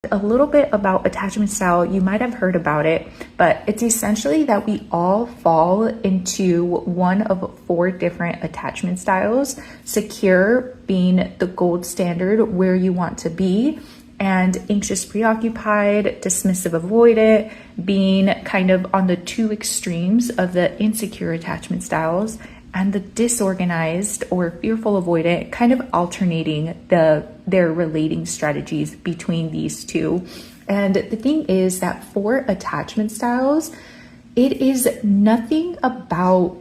A little bit about attachment style, you might have heard about it, but it's essentially that we all fall into one of 4 different attachment styles. Secure being the gold standard, where you want to be, and anxious preoccupied, dismissive avoidant being kind of on the 2 extremes of the insecure attachment styles, and the disorganized or fearful avoidant kind of alternating their relating strategies between these 2. And the thing is that for attachment styles, it is nothing about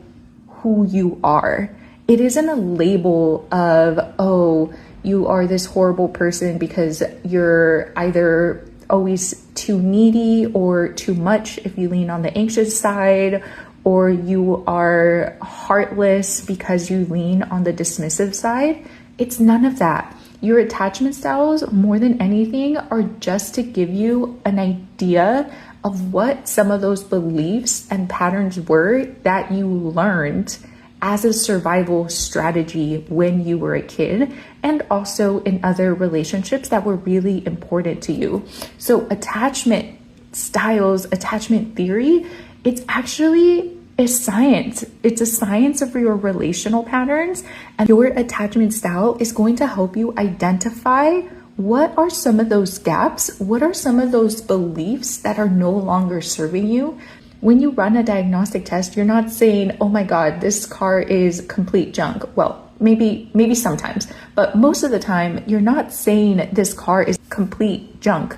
who you are. It isn't a label of, oh, you are this horrible person because you're either always too needy or too much if you lean on the anxious side, or you are heartless because you lean on the dismissive side. It's none of that. Your attachment styles, more than anything, are just to give you an idea of what some of those beliefs and patterns were that you learned as a survival strategy when you were a kid, and also in other relationships that were really important to you. So attachment styles, attachment theory, it's actually a science. It's a science of your relational patterns, and your attachment style is going to help you identify what are some of those gaps, what are some of those beliefs that are no longer serving you. When you run a diagnostic test, you're not saying, oh my God, this car is complete junk. Well, maybe sometimes, but most of the time you're not saying this car is complete junk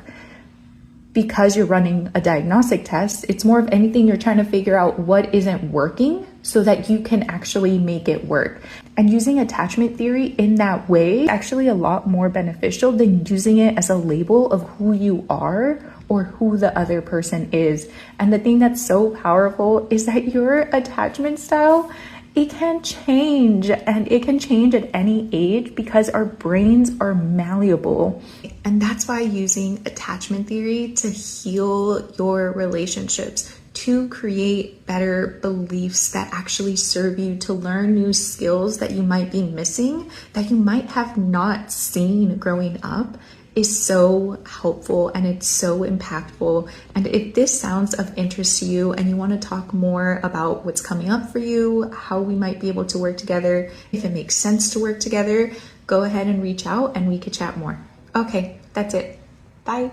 because you're running a diagnostic test. It's more of anything you're trying to figure out what isn't working so that you can actually make it work. And using attachment theory in that way is actually a lot more beneficial than using it as a label of who you are or who the other person is. And the thing that's so powerful is that your attachment style, it can change, and it can change at any age because our brains are malleable. And that's why using attachment theory to heal your relationships, to create better beliefs that actually serve you, to learn new skills that you might be missing, that you might have not seen growing up, is so helpful and it's so impactful. And if this sounds of interest to you and you want to talk more about what's coming up for you, how we might be able to work together, if it makes sense to work together, go ahead and reach out and we could chat more. Okay, that's it. Bye.